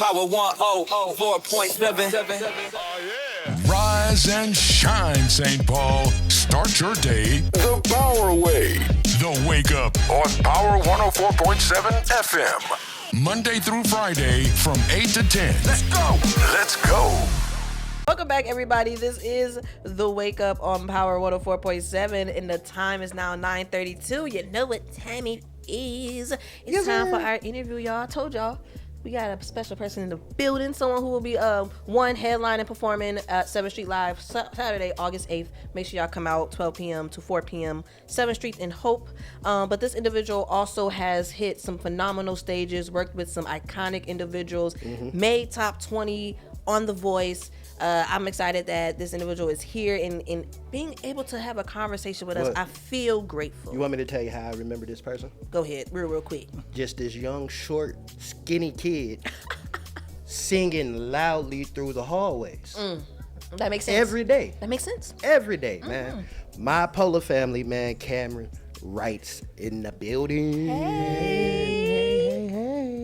Power 104.7. Rise and shine, St. Paul. Start your day the Power way. The Wake Up on Power 104.7 FM. Monday through Friday from 8 to 10. Let's go. Let's go. Welcome back, everybody. This is The Wake Up on Power 104.7, and the time is now 9:32. You know what time it is. It's time for our interview, y'all. I told y'all. We got a special person in the building, someone who will be headlining performing at 7th Street Live Saturday, August 8th. Make sure y'all come out 12 p.m. to 4 p.m. 7th Street in Hope. But this individual also has hit some phenomenal stages, worked with some iconic individuals, made top 20 on The Voice. I'm excited that this individual is here and being able to have a conversation with us. I feel grateful. You want me to tell you how I remember this person? Go ahead, real quick. Just this young, short, skinny kid singing loudly through the hallways. That makes sense. Every day. That makes sense. Every day, man. My Polar family, man, Cameron Wright's in the building. Hey.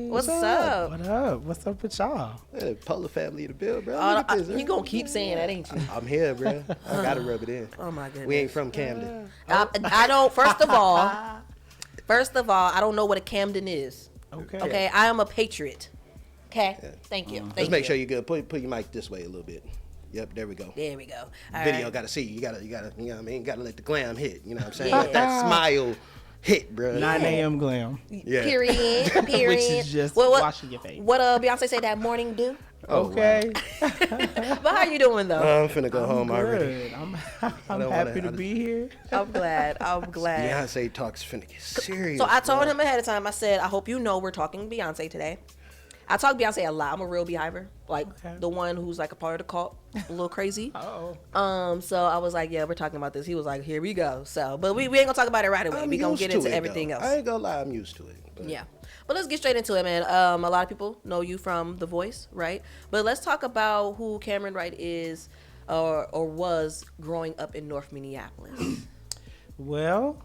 What's up? What up? What's up with y'all? Yeah, Polar family in the building, bro. You gonna keep saying that, ain't you? I'm here, bro. I gotta rub it in. Oh my goodness. We ain't from Camden. I don't. First of all, I don't know what a Camden is. Okay. I am a patriot. Okay. Yeah. Thank you. Let's make sure you're good. Put your mic this way a little bit. Yep, there we go. There we go. All Video right. gotta see you. You gotta, you know what I mean? Gotta let the glam hit. You know what I'm saying? Yeah. Let that smile hit, bro. 9 a.m. glam. Yeah. Period. Which is just washing your face. What Beyonce say that morning do? Okay. Wow. But how you doing though? I'm finna go home good. already. I'm happy to be here. I'm glad. Beyonce talks finna get serious. So I told him ahead of time. I said, I hope you know we're talking Beyonce today. I talk Beyonce a lot. I'm a real beehiver, like the one who's like a part of the cult, a little crazy. So I was like, yeah, we're talking about this. He was like, here we go. So, but we ain't gonna talk about it right away. We gonna get into everything else. I ain't gonna lie, I'm used to it. But. Yeah, but let's get straight into it, man. A lot of people know you from The Voice, right? But let's talk about who Cameron Wright is, or was growing up in North Minneapolis. Well.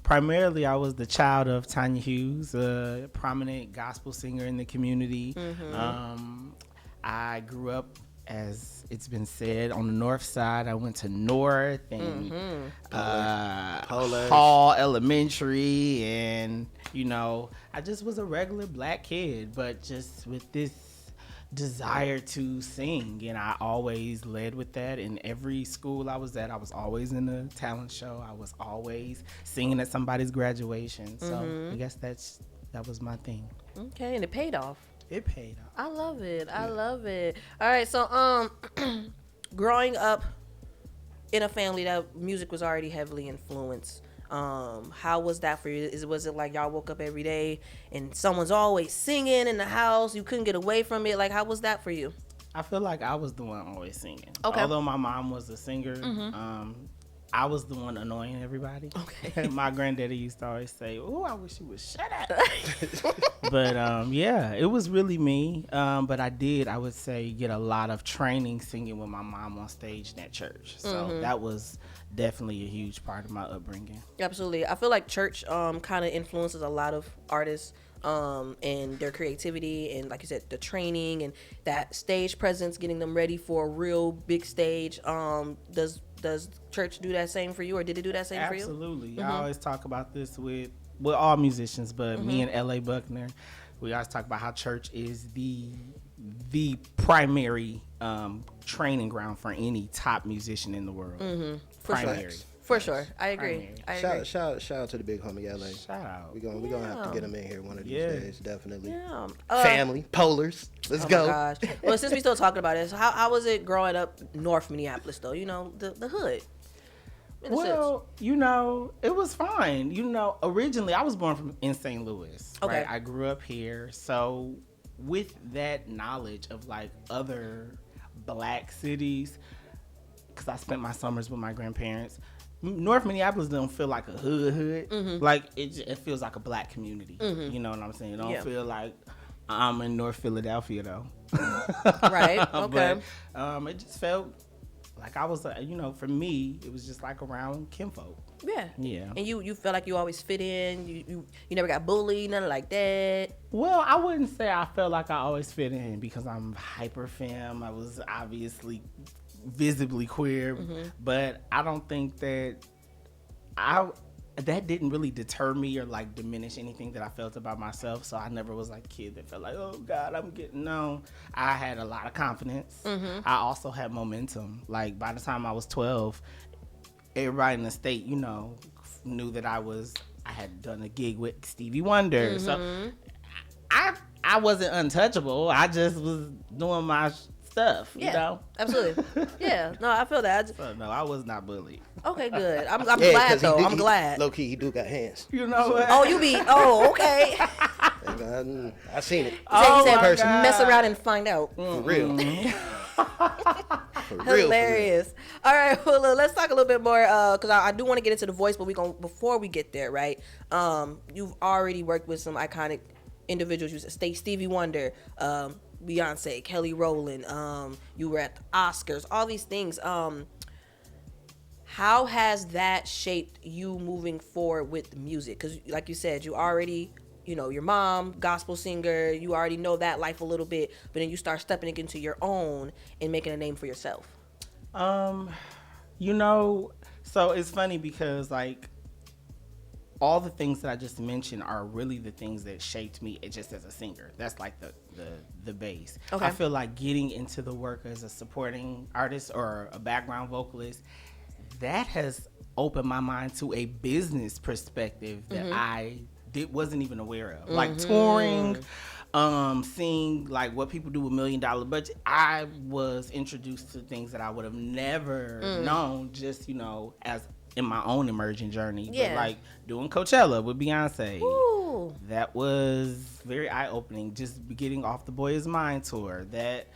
Primarily, I was the child of Tanya Hughes, a prominent gospel singer in the community. I grew up, as it's been said, on the north side. I went to North and Hall Elementary, and I just was a regular black kid, but just with this desire to sing, and I always led with that. In every school I was at, I was always in a talent show. I was always singing at somebody's graduation. So I guess that was my thing. Okay, and it paid off. It paid off. I love it. I love it. All right, so growing up in a family that music was already heavily influenced, how was that for you? Was it like y'all woke up every day and someone's always singing in the house, you couldn't get away from it? Like, how was that for you? I feel like I was the one always singing. Okay. Although my mom was a singer, I was the one annoying everybody. Okay. My granddaddy used to always say, "Oh, I wish you would shut up." But yeah, it was really me. But I would say, get a lot of training singing with my mom on stage in that church. So that was definitely a huge part of my upbringing. Absolutely. I feel like church kind of influences a lot of artists and their creativity, and like you said, the training and that stage presence, getting them ready for a real big stage. Does church do that same for you, or did it do that same for you? Absolutely. I always talk about this with all musicians, but me and L.A. Buckner, we always talk about how church is the primary training ground for any top musician in the world. Primary. For sure. I agree. Shout out to the big homie LA. Shout out. We're gonna have to get him in here one of these days, definitely. Yeah. Family, Polars. Let's go. My gosh. Well, since we still talking about it, so how was it growing up North Minneapolis though? The hood. Well, it was fine. Originally I was born in St. Louis. Okay. Right? I grew up here. So with that knowledge of like other black cities, because I spent my summers with my grandparents, North Minneapolis don't feel like a hood. Like it feels like a black community. You know what I'm saying? It don't feel like I'm in North Philadelphia though. Right. Okay. But it just felt like I was, for me, it was just like around kinfolk. Yeah. Yeah. And you felt like you always fit in. You never got bullied, nothing like that. Well, I wouldn't say I felt like I always fit in because I'm hyper femme. I was obviously visibly queer, but I don't think that that didn't really deter me or like diminish anything that I felt about myself. So I never was like a kid that felt like, oh God, I'm getting known. I had a lot of confidence. I also had momentum. Like by the time I was 12, everybody in the state, knew that I had done a gig with Stevie Wonder. So I wasn't untouchable. I just was doing my stuff, Absolutely. Yeah, no, I feel that. So, no, I was not bullied. Okay, good. I'm glad though. I'm glad. Low key, he do got hands. You know what? Oh, you be. Oh, okay. I seen it. So you said mess around and find out. For real. Hilarious. All right, well, let's talk a little bit more because I do want to get into The Voice, but before we get there, right? You've already worked with some iconic individuals. You said Stevie Wonder, Beyonce, Kelly Rowland. You were at the Oscars. All these things. How has that shaped you moving forward with the music? Because, like you said, you already, your mom, gospel singer. You already know that life a little bit, but then you start stepping into your own and making a name for yourself. So it's funny because like all the things that I just mentioned are really the things that shaped me just as a singer. That's like the base. Okay. I feel like getting into the work as a supporting artist or a background vocalist, that has opened my mind to a business perspective that I wasn't even aware of. Like touring, seeing like what people do with $1 million budget. I was introduced to things that I would have never known just, as in my own emerging journey. Yeah. But like doing Coachella with Beyonce. Ooh. That was very eye-opening. Just getting off the Boy Is Mine tour. That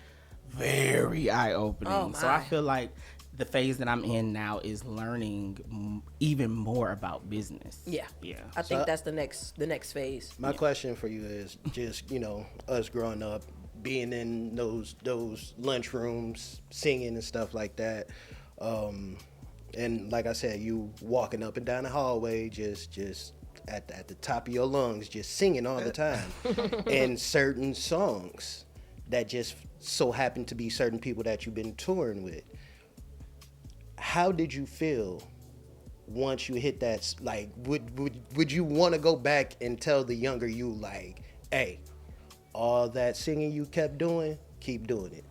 very eye-opening. Oh, so I feel like the phase that I'm in now is learning even more about business. Yeah. Yeah. I think that's the next phase. My question for you is just, us growing up, being in those lunchrooms, singing and stuff like that. And like I said, you walking up and down the hallway, just at the top of your lungs, just singing all the time. And certain songs that just so happen to be certain people that you've been touring with. How did you feel once you hit that? Like, would you want to go back and tell the younger you, like, hey, all that singing you kept doing, keep doing it?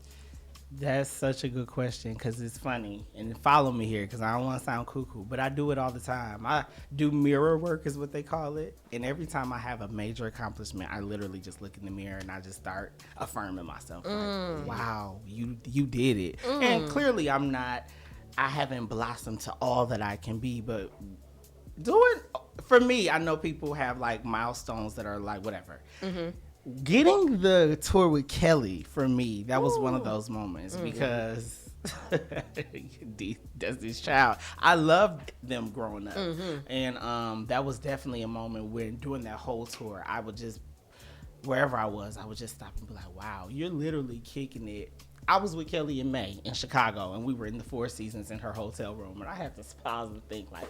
That's such a good question because it's funny. And follow me here because I don't want to sound cuckoo, but I do it all the time. I do mirror work is what they call it. And every time I have a major accomplishment, I literally just look in the mirror and I just start affirming myself. Like, wow, you did it. And clearly I haven't blossomed to all that I can be, but for me, I know people have like milestones that are like whatever. Getting the tour with Kelly, for me, that was one of those moments because Destiny's Child, I loved them growing up. And that was definitely a moment when during that whole tour, I would just, wherever I was, I would just stop and be like, wow, you're literally kicking it. I was with Kelly in May in Chicago, and we were in the Four Seasons in her hotel room, and I had to pause and think like,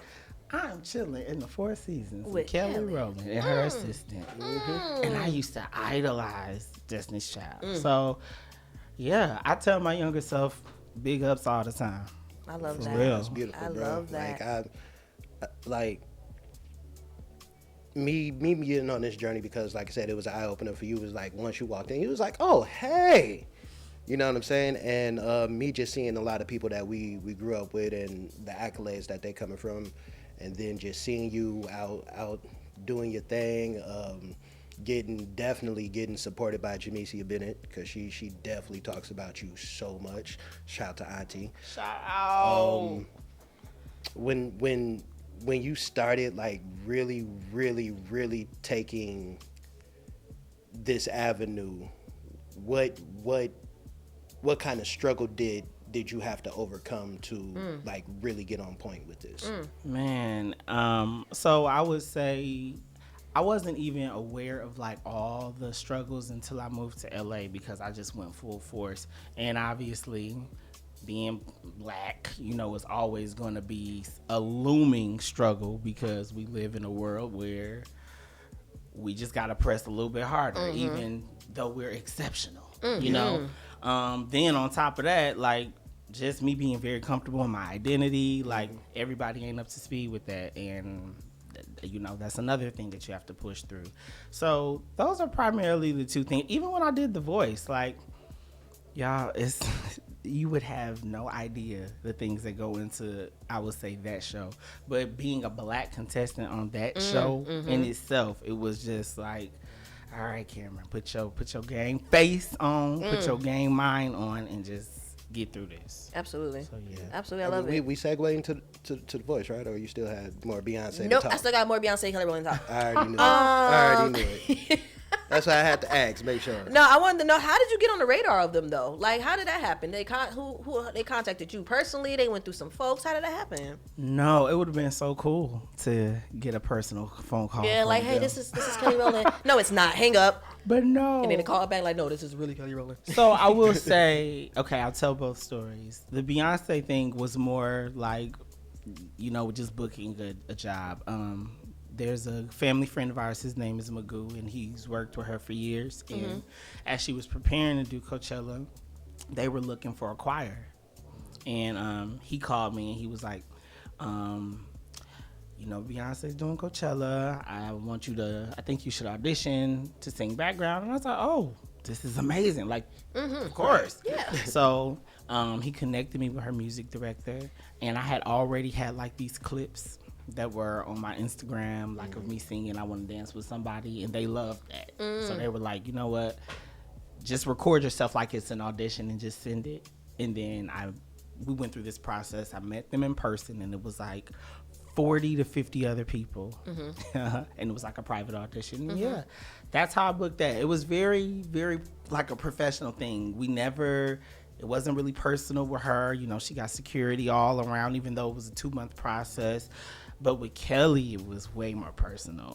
I'm chilling in the Four Seasons with Kelly Rowland and her assistant. And I used to idolize Destiny's Child. So, yeah, I tell my younger self big ups all the time. I love For that. real. That's beautiful, I bro. love that. Like, me getting on this journey because, like I said, it was an eye-opener for you. It was like, once you walked in, you was like, oh, hey. You know what I'm saying? And me just seeing a lot of people that we grew up with and the accolades that they coming from, and then just seeing you out doing your thing, definitely getting supported by Jamesia Bennett because she definitely talks about you so much. Shout out to Auntie. Shout out. When you started like really, really, really taking this avenue, what kind of struggle did you have to overcome to like really get on point with this? Man, so I would say I wasn't even aware of like all the struggles until I moved to LA because I just went full force. And obviously being black, you know, is always going to be a looming struggle because we live in a world where we just got to press a little bit harder, even though we're exceptional, you know? Then on top of that, like, just me being very comfortable in my identity, like, everybody ain't up to speed with that. And, you know, that's another thing that you have to push through. So those are primarily the two things. Even when I did The Voice, like, y'all, it's... you would have no idea the things that go into, I would say, that show. But being a black contestant on that show in itself, it was just like, all right, Cameron, put your game face on, put your game mind on, and just get through this. Absolutely. So, yeah. Absolutely, I love it. We segue into The Voice, right? Or you still had more Beyonce Nope, to talk? I still got more Beyonce, Kelly Rowland talk. I already knew it. That's why I had to ask, make sure. No, I wanted to know, how did you get on the radar of them though? Like, how did that happen? They who they contacted you personally? They went through some folks. How did that happen? No, it would have been so cool to get a personal phone call. Yeah, like, hey, them. this is Kelly Rowland. No, it's not. Hang up. But no. And then they call back like, no, this is really Kelly Rowland. So I will say, okay, I'll tell both stories. The Beyonce thing was more like, you know, just booking a job. There's a family friend of ours, his name is Magoo, and he's worked with her for years. And as she was preparing to do Coachella, they were looking for a choir. And he called me and he was like, you know, Beyonce's doing Coachella. I think you should audition to sing background. And I was like, oh, this is amazing. Like, of course. Yeah. So he connected me with her music director. And I had already had like these clips that were on my Instagram, like of me singing I Want to Dance with Somebody, and they loved that. So they were like, you know what, just record yourself like it's an audition and just send it. And then we went through this process. I met them in person, and it was like 40 to 50 other people. And it was like a private audition. Yeah, that's how I booked that. It was very, very like a professional thing. It wasn't really personal with her. You know, she got security all around, even though it was a 2-month process. But with Kelly, it was way more personal.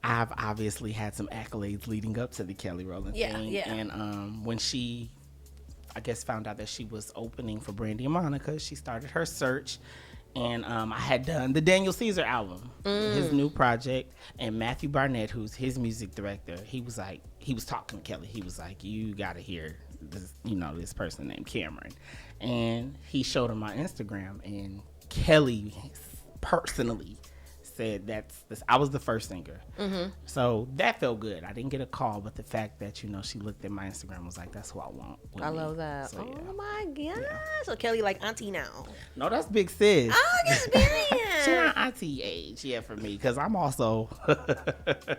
I've obviously had some accolades leading up to the Kelly Rowland thing. Yeah. And when she, I guess, found out that she was opening for Brandy and Monica, she started her search. And I had done the Daniel Caesar album, his new project. And Matthew Barnett, who's his music director, he was talking to Kelly. He was like, you got to hear this, you know, this person named Cameron. And he showed her my Instagram, and Kelly personally said I was the first singer. So that felt good. I didn't get a call, but the fact that, you know, she looked at my Instagram and was like, that's who I want. I love that. So, yeah. Oh my God. Yeah. So Kelly like auntie now. No, that's big sis. Oh, experience. She's not auntie age, yeah, for me, because I'm also...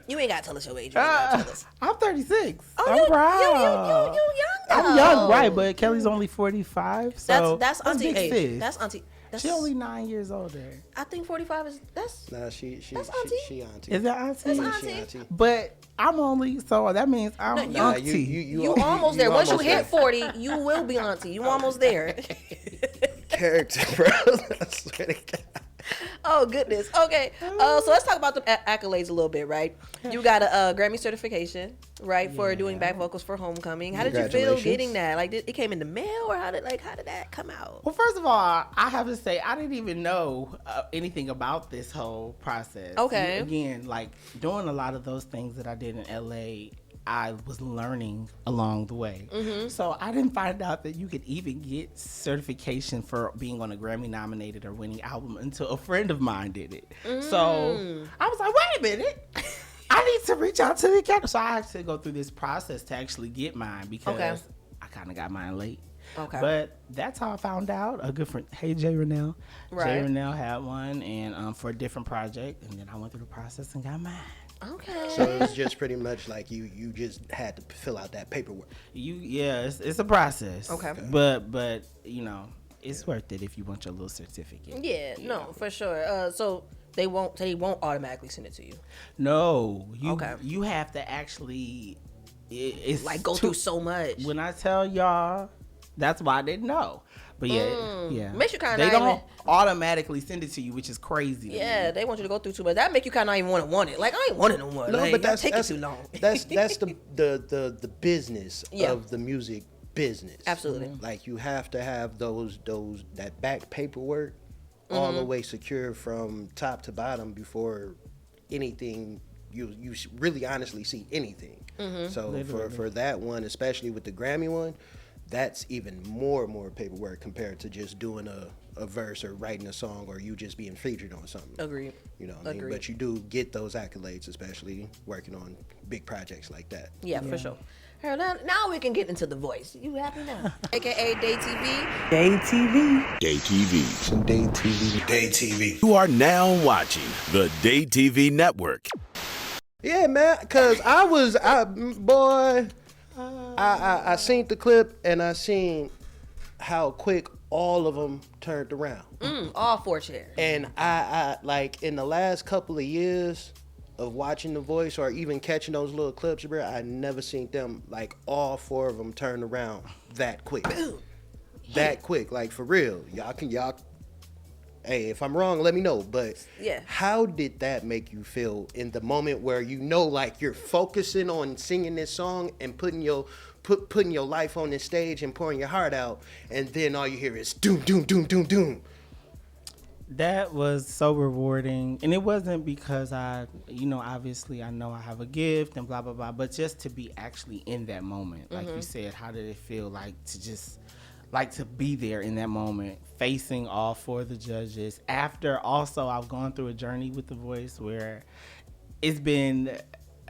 You ain't got to tell us your age. You ain't gotta tell us. I'm 36. Oh, I'm proud. you young though. I'm young, right, but Kelly's only 45, so that's auntie big age. sis. That's auntie. She only 9 years older. I think 45 is Nah, she auntie. Is that auntie? That's She auntie. But I'm only, so that means I'm No, auntie. You almost there. Once you hit 40, you will be auntie. You almost there. Character, bro. I swear to God. Oh goodness. Okay. So let's talk about the accolades a little bit, right? You got a Grammy certification, right, for doing back vocals for Homecoming. How did you feel getting that? Like, it came in the mail, or how did that come out? Well, first of all, I have to say I didn't even know anything about this whole process. Okay. Again, like doing a lot of those things that I did in LA, I was learning along the way. So I didn't find out that you could even get certification for being on a Grammy nominated or winning album until a friend of mine did it. So I was like, wait a minute. I need to reach out to the academy. So I had to go through this process to actually get mine because I kind of got mine late. Okay. But that's how I found out. A good friend, hey, Jay Rennell. Right. Jay Rennell had one, and for a different project. And then I went through the process and got mine. Okay. So it's just pretty much like you just had to fill out that paperwork. It's a process. Okay. But you know, it's worth it if you want your little certificate. Yeah, no, for sure. So they won't automatically send it to you. No, you have to actually. It's like go through so much. When I tell y'all, that's why I didn't know. But yeah. Makes you kind of. They don't automatically send it to you, which is crazy. Yeah, they want you to go through too much. That make you kind of not even want it. Like, I ain't wanting no more. No, like, but that's taking too long. That's the business of the music business. Absolutely. Like you have to have that back paperwork all the way secure from top to bottom before anything you really honestly see anything. So for that one, especially with the Grammy one, that's even more paperwork compared to just doing a verse or writing a song or you just being featured on something. Agreed. You know what I mean? But you do get those accolades, especially working on big projects like that. Yeah, for sure. Now we can get into The Voice. You happy now? AKA DaeTV. DaeTV. Some DaeTV. You are now watching the DaeTVNetwork. Yeah, man, because I seen the clip and I seen how quick all of them turned around. All 4 chairs. And I like in the last couple of years of watching The Voice or even catching those little clips, bro, I never seen them like all 4 of them turn around that quick. That quick, like for real. Y'all. Hey, if I'm wrong, let me know. But how did that make you feel in the moment where you know, like you're focusing on singing this song and putting your life on this stage and pouring your heart out, and then all you hear is doom, doom, doom, doom, doom. That was so rewarding, and it wasn't because obviously I know I have a gift and blah blah blah, but just to be actually in that moment, like you said, how did it feel like to be there in that moment, facing all 4 of the judges? After also I've gone through a journey with The Voice where it's been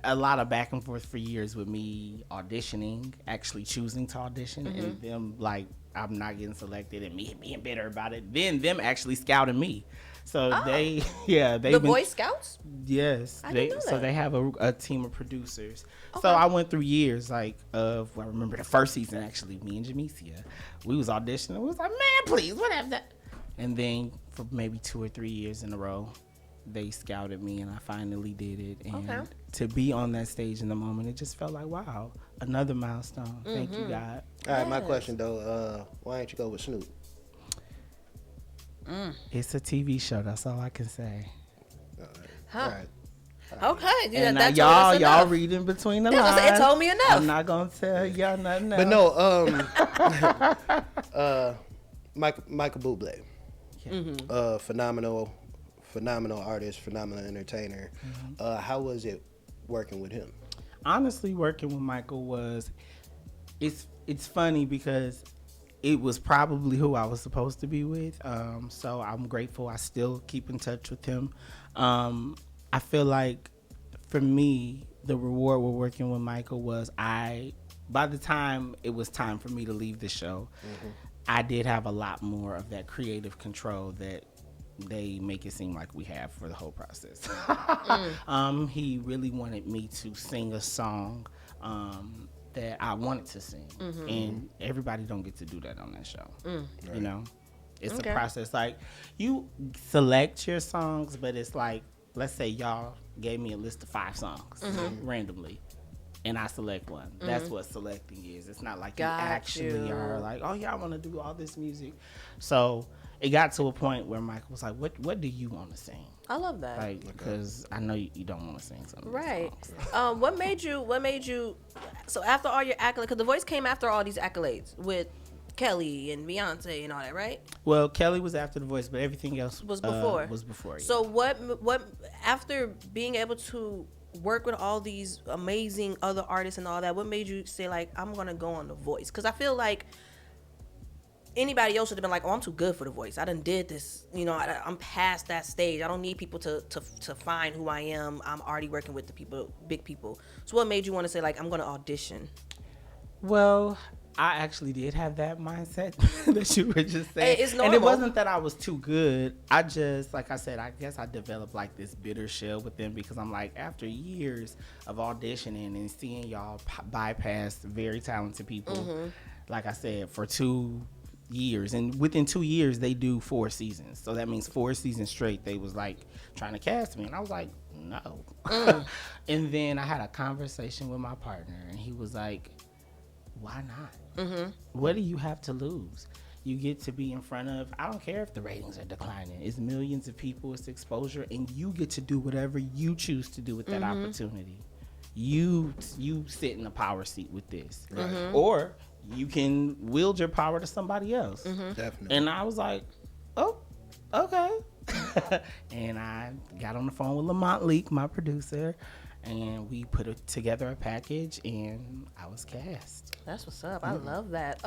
a lot of back and forth for years with me auditioning, actually choosing to audition, and them like I'm not getting selected and me being bitter about it. Then them actually scouting me. So the Voice Scouts? Yes. I didn't know that. So they have a team of producers. Okay. So I went through years I remember the first season actually, me and Jamesia, we was auditioning. We was like, man, please, what have that? And then for maybe 2 or 3 years in a row, they scouted me and I finally did it. And to be on that stage in the moment, it just felt like, wow, another milestone. Thank you, God. All right, my question though, why didn't you go with Snoop? It's a TV show. That's all I can say. All right. Okay. Yeah, And that's y'all reading between the lines. It told me enough. I'm not gonna tell y'all nothing else. But no, Michael Bublé, phenomenal artist, phenomenal entertainer. How was it working with him? Honestly, working with Michael it's funny because it was probably who I was supposed to be with. So I'm grateful. I still keep in touch with him. I feel like for me, the reward with working with Michael was by the time it was time for me to leave the show, I did have a lot more of that creative control that they make it seem like we have for the whole process. He really wanted me to sing a song that I wanted to sing, and everybody don't get to do that on that show. You know, it's a process. Like you select your songs, but it's like, let's say y'all gave me a list of 5 songs randomly, and I select one. That's what selecting is. It's not like you actually are like, oh yeah, I want to do all this music. So it got to a point where Michael was like, what do you want to sing? I love that. Like, because I know you don't want to sing something. Right. Songs. What made you, so after all your accolades, because The Voice came after all these accolades with Kelly and Beyonce and all that, right? Well, Kelly was after The Voice, but everything else was before. Yeah. So what after being able to work with all these amazing other artists and all that, what made you say like, I'm gonna go on The Voice? Because I feel like anybody else would have been like, oh, I'm too good for The Voice. I done did this. You know, I'm past that stage. I don't need people to find who I am. I'm already working with the people, big people. So what made you want to say like, I'm gonna audition? Well, I actually did have that mindset that you were just saying. It's normal. And it wasn't that I was too good. I just, like I said, I guess I developed like this bitter shell with them because I'm like, after years of auditioning and seeing y'all bypass very talented people, like I said, for 2 years. And within 2 years, they do 4 seasons. So that means 4 seasons straight, they was like trying to cast me. And I was like, no. And then I had a conversation with my partner and he was like, why not? What do you have to lose? You get to be in front of, I don't care if the ratings are declining. It's millions of people, it's exposure, and you get to do whatever you choose to do with that opportunity. You sit in the power seat with this. Or you can wield your power to somebody else. Definitely. And I was like, oh, okay. And I got on the phone with Lamont Leak, my producer, and we put together a package, and I was cast. That's what's up. I love that.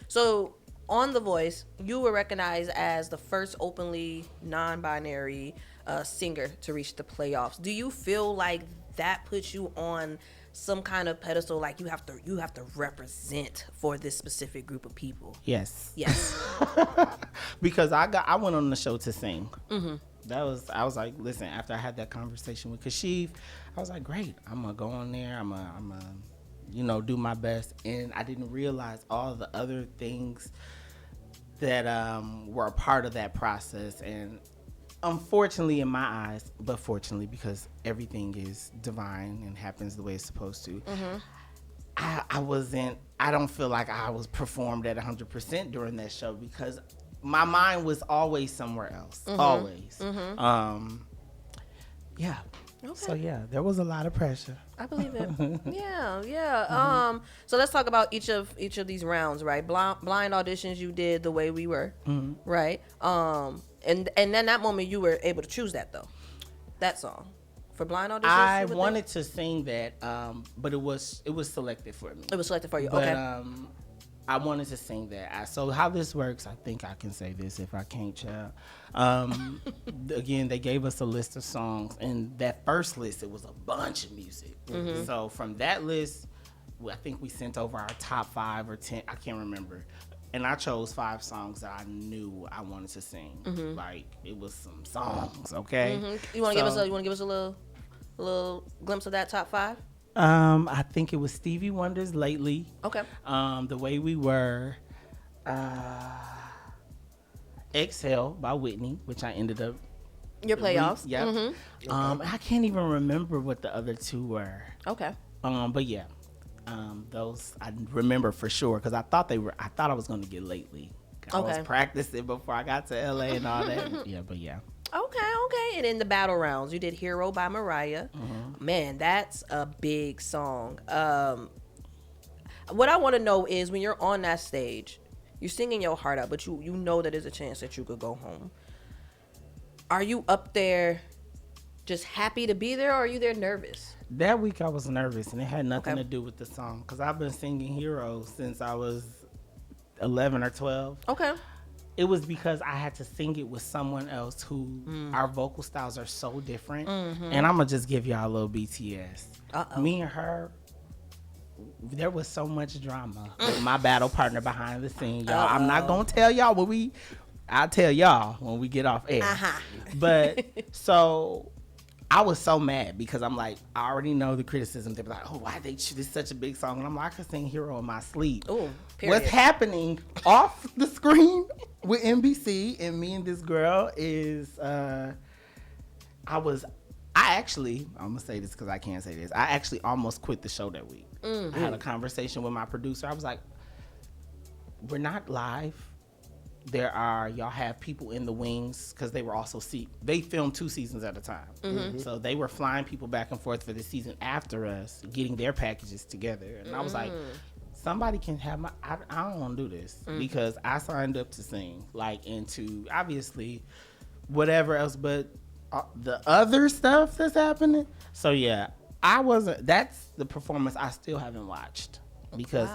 So on The Voice, you were recognized as the first openly non-binary singer to reach the playoffs. Do you feel like that puts you on some kind of pedestal, like you have to represent for this specific group of people? Yes. Because I went on the show to sing. I was like, listen, after I had that conversation with Kashif, I was like, great, I'm gonna go on there, I'm gonna do my best. And I didn't realize all the other things that were a part of that process. And unfortunately in my eyes, but fortunately, because everything is divine and happens the way it's supposed to, I don't feel like I was performed at 100% during that show, because my mind was always somewhere else. Always. Yeah. Okay. So yeah, there was a lot of pressure. I believe it. Yeah. So let's talk about each of these rounds, right? Blind auditions, you did The Way We Were, right? And then that moment you were able to choose that song for blind auditions. I wanted to sing that, but it was selected for me. It was selected for you. But, okay. I wanted to sing that. So how this works, I think I can say this if I can't, child. Again, they gave us a list of songs, and that first list, it was a bunch of music. So from that list, I think we sent over our top 5 or 10, I can't remember. And I chose 5 songs that I knew I wanted to sing. Like, it was some songs, okay? You want to give us a little glimpse of that top 5? I think it was Stevie Wonder's Lately. Okay. The Way We Were. Exhale by Whitney, which I ended up. Your playoffs. Yeah. I can't even remember what the other 2 were. Okay. But yeah, those I remember for sure, because I thought I was going to get Lately. I was practicing before I got to LA and all that. Yeah. Okay. And in the battle rounds, you did Hero by Mariah. Man, that's a big song. What I want to know is, when you're on that stage, you're singing your heart out, but you know that there's a chance that you could go home. Are you up there just happy to be there, or are you there nervous? That week I was nervous, and it had nothing to do with the song, because I've been singing Hero since I was 11 or 12. Okay. It was because I had to sing it with someone else who our vocal styles are so different. And I'm going to just give y'all a little BTS. Me and her, there was so much drama with my battle partner behind the scene, y'all. I'm not going to tell y'all I'll tell y'all when we get off air. But so I was so mad, because I'm like, I already know the criticism. They were like, oh, why they choose such a big song? And I'm like, I could sing Hero in my sleep. Ooh, what's happening off the screen with NBC and me and this girl is, I'm going to say this because I can't say this. I actually almost quit the show that week. I had a conversation with my producer. I was like, we're not live. Y'all have people in the wings, because they were also they filmed 2 seasons at a time. So they were flying people back and forth for the season after us, getting their packages together. And I was like, somebody can have I don't want to do this, because I signed up to sing, like, into obviously whatever else, but the other stuff that's happening. So yeah, that's the performance I still haven't watched, because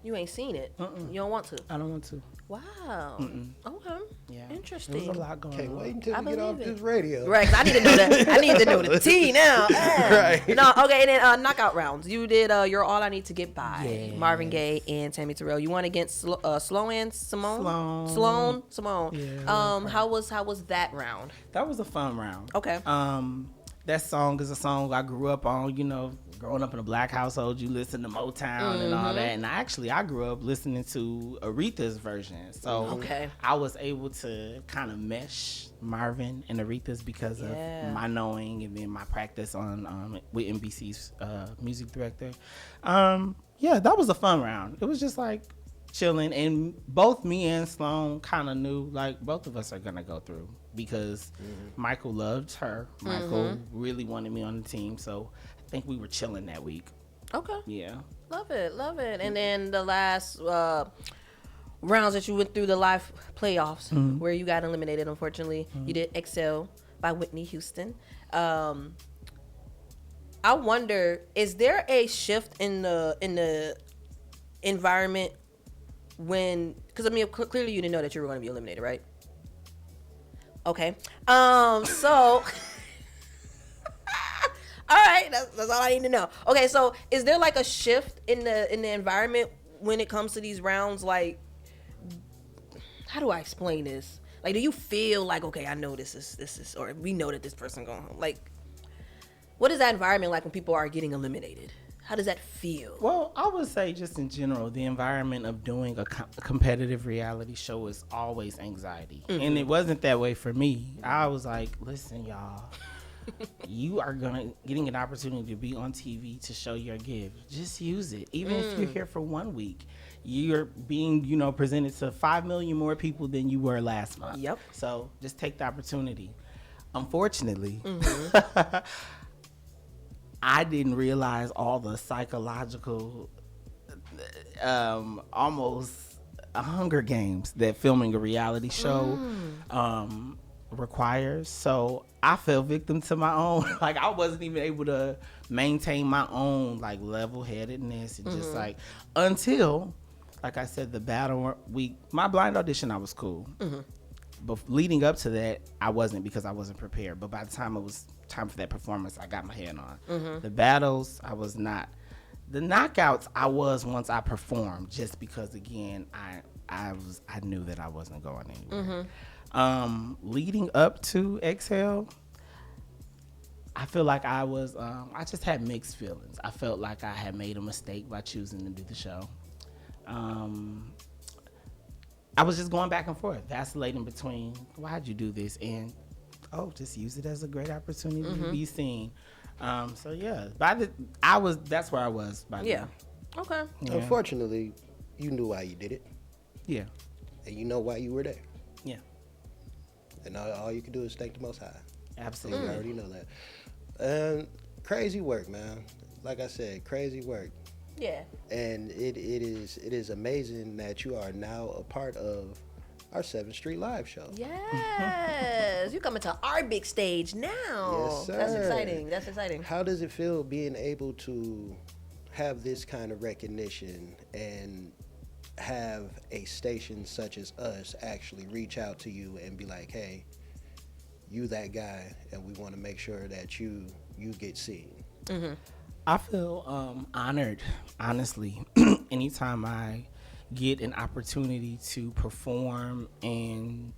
you ain't seen it. You don't want to. I don't want to. Wow. Okay. Yeah. Interesting. There's a lot going on. Can't wait until we get off this radio. Right. 'Cause I need to know that. I need to know the tea now. Right. No. Okay. And then knockout rounds. You did. You're All I Need to Get By. Yes. Marvin Gaye and Tammy Terrell. You won against Sloan Simone. Simone. Yeah, how was that round? That was a fun round. Okay. That song is a song I grew up on. Growing up in a black household, you listen to Motown and all that. And I grew up listening to Aretha's version. So I was able to kind of mesh Marvin and Aretha's because of my knowing and then my practice on with NBC's music director. That was a fun round. It was just like chilling, and both me and Sloan kind of knew, like, both of us are gonna go through, because Michael loved her. Michael really wanted me on the team, so I think we were chilling that week. Okay. Yeah. Love it. And then the last rounds that you went through, the live playoffs, where you got eliminated, unfortunately. You did Excel by Whitney Houston. I wonder, is there a shift in the environment when, because I mean, clearly you didn't know that you were going to be eliminated, right? Okay. So all right, that's all I need to know. Okay, so is there like a shift in the environment when it comes to these rounds? Like, how do I explain this? Like, do you feel like, okay, I know this is, or we know that this person going home? Like, what is that environment like when people are getting eliminated? How does that feel? Well, I would say just in general, the environment of doing a competitive reality show is always anxiety. And it wasn't that way for me. I was like, listen, y'all, you are getting an opportunity to be on TV to show your gift. Just use it. Even if you're here for 1 week, you're being, presented to 5 million more people than you were last month. Yep. So just take the opportunity. Unfortunately, I didn't realize all the psychological, almost a Hunger Games that filming a reality show requires. So I fell victim to my own. Like, I wasn't even able to maintain my own level-headedness and just until, like I said, the battle week. My blind audition, I was cool. But leading up to that, I wasn't, because I wasn't prepared. But by the time it was time for that performance, I got my head on. The battles, I was not. The knockouts, I was once I performed, just because, again, I knew that I wasn't going anywhere. Leading up to Exhale, I feel like I was, I just had mixed feelings. I felt like I had made a mistake by choosing to do the show. I was just going back and forth, vacillating between, why'd you do this? And, just use it as a great opportunity to be seen. So yeah, that's where I was by then. Okay. Yeah. Unfortunately, you knew why you did it. Yeah. And you know why you were there. Yeah. And all you can do is thank the Most High. Absolutely. I already know that. And crazy work, man. Like I said, crazy work. Yeah. And it is amazing that you are now a part of our 7th Street Live show. Yes. You're coming to our big stage now. Yes, sir. That's exciting. How does it feel being able to have this kind of recognition and have a station such as us actually reach out to you and be like, hey, you that guy, and we want to make sure that you get seen? I feel honored, honestly, anytime I get an opportunity to perform and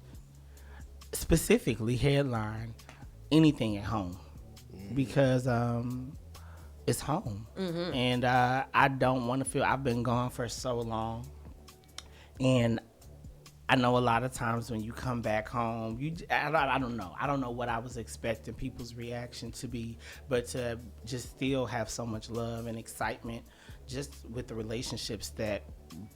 specifically headline anything at home, because it's home. And I don't want to feel, I've been gone for so long, and I know a lot of times when you come back home, I don't know what I was expecting people's reaction to be, but to just still have so much love and excitement just with the relationships that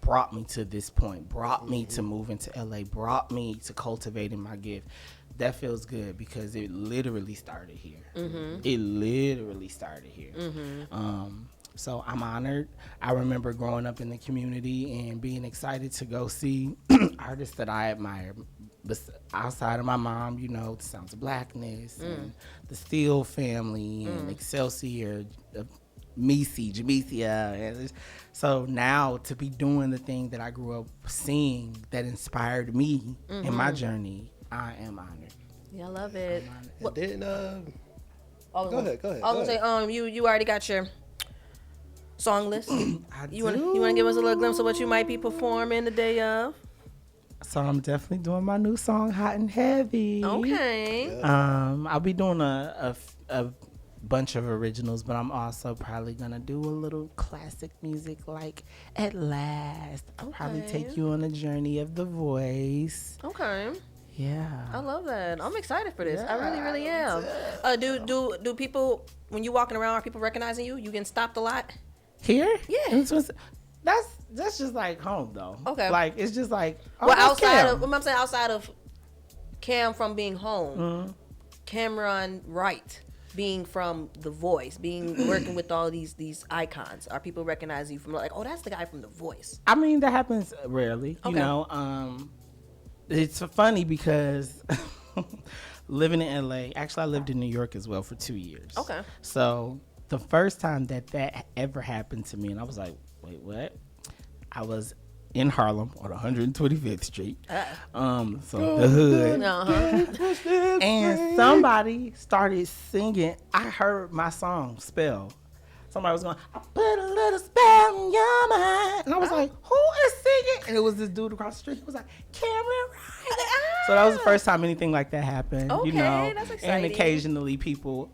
brought me to this point, brought me to moving to LA, brought me to cultivating my gift. That feels good, because it literally started here. It literally started here. So I'm honored. I remember growing up in the community and being excited to go see artists that I admire. Outside of my mom, the Sounds of Blackness and the Steele family and Excelsior, Misi, Jamesia. So now to be doing the thing that I grew up seeing that inspired me in my journey, I am honored. Yeah, I love it. And then, go ahead. I was gonna say, you already got your song list. You want to give us a little glimpse of what you might be performing the day of? So I'm definitely doing my new song, Hot and Heavy. Okay. I'll be doing a bunch of originals, but I'm also probably gonna do a little classic music like At Last. I'll probably take you on a journey of the voice. Okay. Yeah. I love that. I'm excited for this. I really am. Do people, when you walking around, are people recognizing you? You getting stopped a lot? Here? Yeah. That's just like home though. Okay. Like it's just like outside of Cam from being home, Cameron Wright. being from The Voice, working with all these icons? Are people recognizing you from like, oh, that's the guy from The Voice? I mean, that happens rarely. Okay. You know, it's funny because living in LA, actually I lived in New York as well for 2 years. Okay. So the first time that ever happened to me, and I was like, wait, what? I was in Harlem on 125th Street. So the hood. And somebody started singing. I heard my song, Spell. Somebody was going, I put a little spell in your mind. And I was like, who is singing? And it was this dude across the street. He was like, Cameron Wright. So that was the first time anything like that happened. Okay, you know? that's exciting. And occasionally people,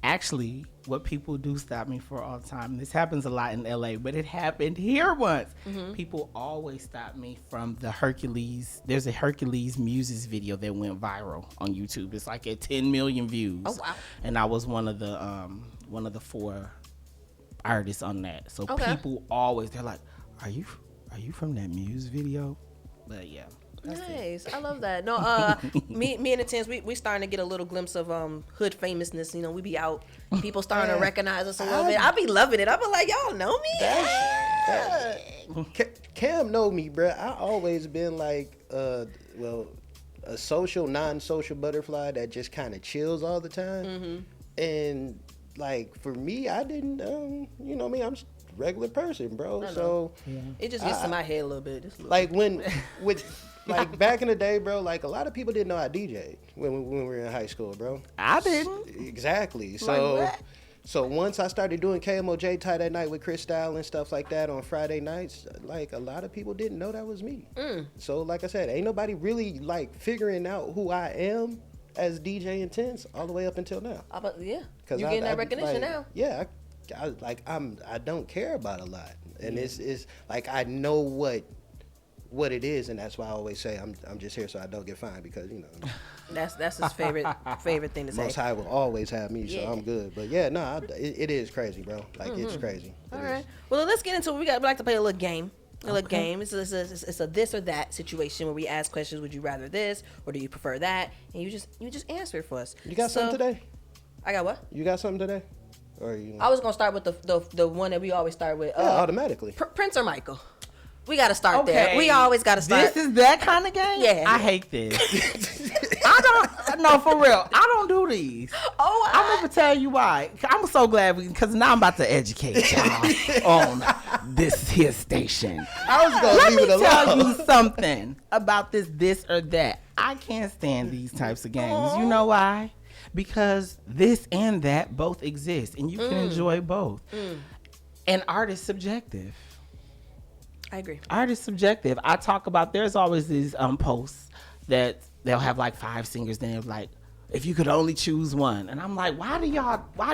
actually, what people do stop me for all the time, this happens a lot in LA, but it happened here once. People always stop me from the Hercules. There's a Hercules Muses video that went viral on YouTube. It's like at 10 million views. Oh, wow. And I was one of the 4 artists on that. So people always, they're like, are you from that Muse video? But yeah. Nice. I love that. No, me and Intenz, we starting to get a little glimpse of hood famousness. You know, we be out, people starting to recognize us a little bit. I be loving it. I be like, y'all know me? Cam know me, bro. I always been like, a social, non-social butterfly that just kind of chills all the time. And like for me, I didn't, you know me, I'm just a regular person, bro. So it just gets to my head a little bit. Like like back in the day, bro, like a lot of people didn't know I DJ'd when we were in high school, bro. I didn't. Exactly. Like so once I started doing KMOJ Tie that night with Chris Style and stuff like that on Friday nights, like a lot of people didn't know that was me. So like I said, ain't nobody really like figuring out who I am as DJ Intenz all the way up until now. Yeah. You getting that recognition now? Yeah. I don't care about a lot. And it's like I know what it is, and that's why I always say I'm just here so I don't get fined, because you know that's his favorite thing to say. Most High will always have me, so I'm good. But yeah, no, it is crazy, bro. Like it's crazy. All right. Well, let's get into it. We like to play a little game. Game. It's a this or that situation where we ask questions. Would you rather this, or do you prefer that? And you just answer it for us. You got something today? I got what? You got something today? Or you? I was gonna start with the one that we always start with. Automatically. Prince or Michael? We gotta start there. We always gotta start. This is that kind of game? Yeah. I hate this. No, for real. I don't do these. I'm gonna tell you why. I'm so glad because now I'm about to educate y'all on this here station. I was gonna leave it alone. Let me tell you something about this or that. I can't stand these types of games. You know why? Because this and that both exist, and you can enjoy both. And art is subjective. I agree. Art is subjective. I talk about, there's always these posts that they'll have like 5 singers, then they're like, if you could only choose one. And I'm like, why do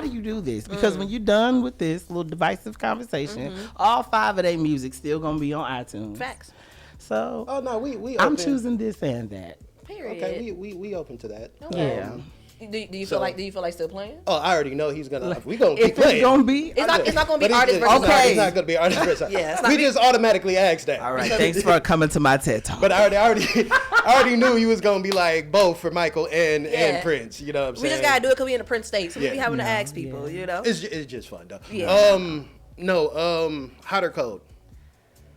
you do this? Because when you're done with this little divisive conversation, all 5 of their music still gonna be on iTunes. Facts. So we I'm choosing this and that. Period. Okay, we open to that. Okay. Yeah. Do you feel like still playing? Oh, I already know he's gonna. We gonna keep If playing. it's gonna be, It's not gonna be artist versus okay. artist. It's not gonna be artist versus. Yeah, we just automatically asked that. all right. Thanks for coming to my TED Talk. But I already knew you was gonna be like both for Michael and Prince. You know what I'm saying? We just gotta do it because we in the Prince state, so we be having to ask people. You know, It's just fun though. Yeah. Hot or cold?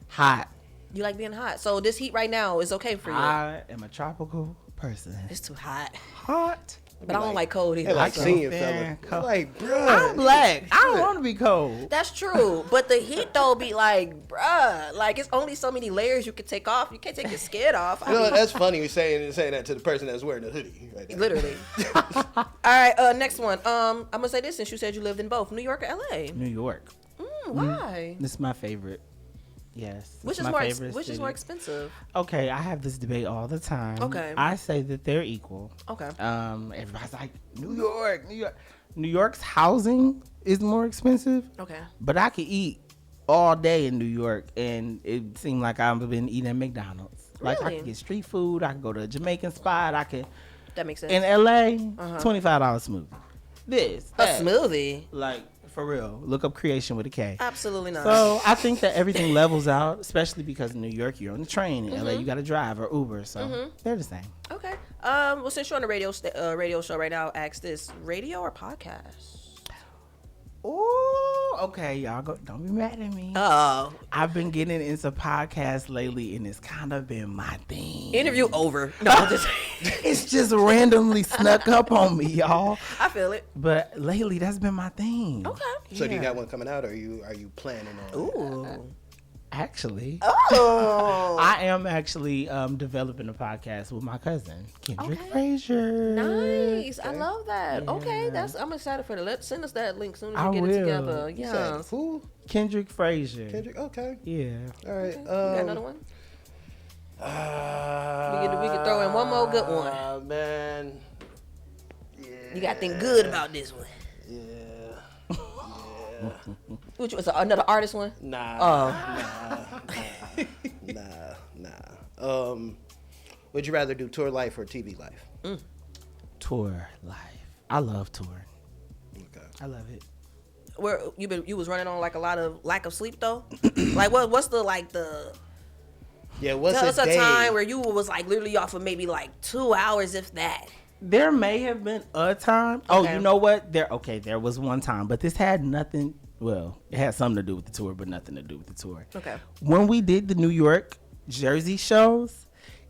Hot. you like being hot. So this heat right now is okay for you. I am a tropical person. It's too hot, Hot. but I don't like cold either. Like so. senior Man, fella. cold. Like, bro. I'm black. I don't want to be cold. That's true, but the heat though be like, bruh, like it's only so many layers you can take off. You can't take your skin off. You know, that's funny. You're saying that to the person that's wearing the hoodie. Right there. Literally. All right, next one. I'm gonna say this since you said you lived in both New York or LA. New York. Why? This is my favorite. Yes. Which is my more favorite which is city. more expensive? Okay, I have this debate all the time. Okay. I say that they're equal. Okay. Everybody's like, New York. New York's housing is more expensive. Okay. But I could eat all day in New York, and it seemed like I've been eating at McDonald's. Like I Really? could get street food. I could go to a Jamaican spot. I could. That makes sense. In LA, $25 smoothie. This. A that. smoothie? Like, for real. Look up Creation with a K. Absolutely not. So I think that everything levels out, especially because in New York, you're on the train. In LA, you got to drive or Uber. So they're the same. Okay. Well, since you're on the radio show right now, ask this: radio or podcast? Oh, okay, y'all don't be mad at me. Oh, I've been getting into podcasts lately, and it's kind of been my thing. interview over. No, It's just randomly snuck up on me, y'all. I feel it. But lately, that's been my thing. Okay. So do you got one coming out, or are you planning on? Ooh. Actually, I am actually developing a podcast with my cousin Kendrick Frazier. Nice. I love that. Yeah. Okay, I'm excited for that. Send us that link soon as I we get will. it together. Yeah. Who? Kendrick Frazier. Kendrick. Okay. Yeah. All right. You got another one? We can throw in one more good one. Man. Yeah. You got to think good about this one. Yeah. Which was another artist one? Nah. Would you rather do tour life or TV life? Tour life. I love touring. Okay. I love it. Where you was running on like a lot of lack of sleep though? Like what's the Yeah, what's tell us a day? time where you was like literally off of maybe like 2 hours if that. There may have been a time. Oh, you know what? There was one time, but this had nothing. Well, it had something to do with the tour, but nothing to do with the tour. Okay. When we did the New York, Jersey shows,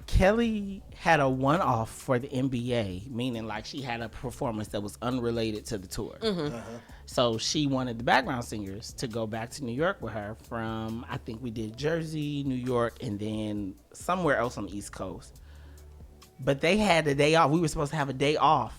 Kelly had a one-off for the NBA, meaning like she had a performance that was unrelated to the tour. Mm-hmm. So she wanted the background singers to go back to New York with her from, I think we did Jersey, New York, and then somewhere else on the East Coast. But they had a day off. We were supposed to have a day off.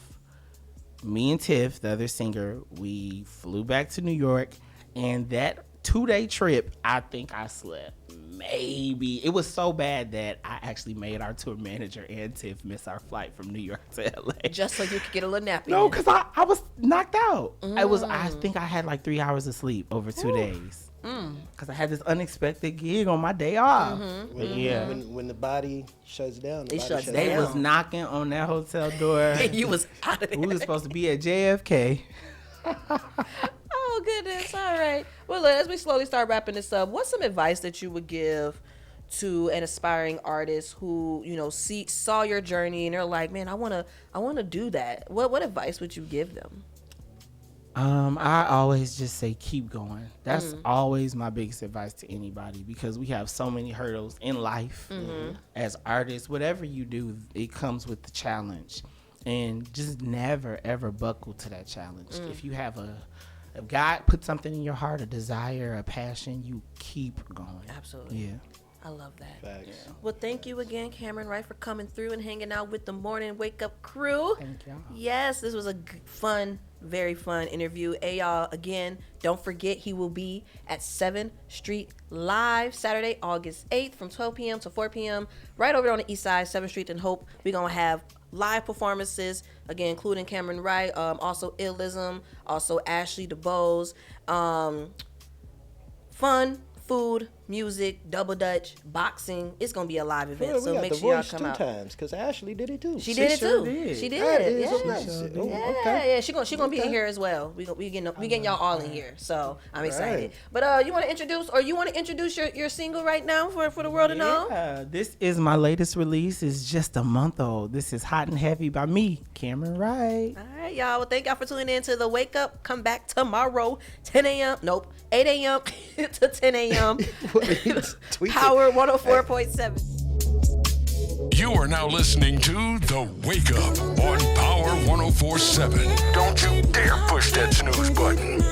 Me and Tiff, the other singer, we flew back to New York, and that 2-day trip, I think I slept. Maybe. It was so bad that I actually made our tour manager and Tiff miss our flight from New York to LA. Just so you could get a little nappy. No, because I was knocked out. I think I had like 3 hours of sleep over 2 days. Because I had this unexpected gig on my day off. When the body shuts down, It shuts down. They was knocking on that hotel door. You was out of there. We were supposed to be at JFK. Oh goodness! All right. Well, look, as we slowly start wrapping this up, what's some advice that you would give to an aspiring artist who saw your journey and they're like, man, I wanna do that? What advice would you give them? I always just say keep going. That's always my biggest advice to anybody, because we have so many hurdles in life as artists. Whatever you do, it comes with the challenge, and just never ever buckle to that challenge. If you have if God put something in your heart, a desire, a passion, you keep going. Absolutely. Yeah. I love that. Facts. Yeah. Well, thank you again, Cameron Wright, for coming through and hanging out with the Morning Wake Up crew. Thank y'all. Yes, this was a fun, very fun interview. Hey, y'all, again, don't forget he will be at 7th Street Live Saturday, August 8th from 12 p.m. to 4 p.m. right over on the east side, 7th Street and Hope. We're going to have live performances, again, including Cameron Wright, also Illism, also Ashley DeBose. Fun, food, music, double dutch, boxing. It's gonna be a live event, Well, so make sure y'all come out. times because Ashley did it too. She did it sure too. did. She did. That is Yeah. nice. Oh, Yeah, okay. yeah, she gonna be in here as well. We getting y'all all in here, so I'm excited. Right. But you want to introduce your single right now for the world to know? Yeah, this is my latest release. It's just a month old. This is Hot and Heavy by me, Cameron Wright. All right, y'all. Well, thank y'all for tuning in to the Wake Up. Come back tomorrow, 10 a.m. Nope, 8 a.m. to 10 a.m. Power 104.7. You are now listening to The Wake Up on Power 104.7. Don't you dare push that snooze button.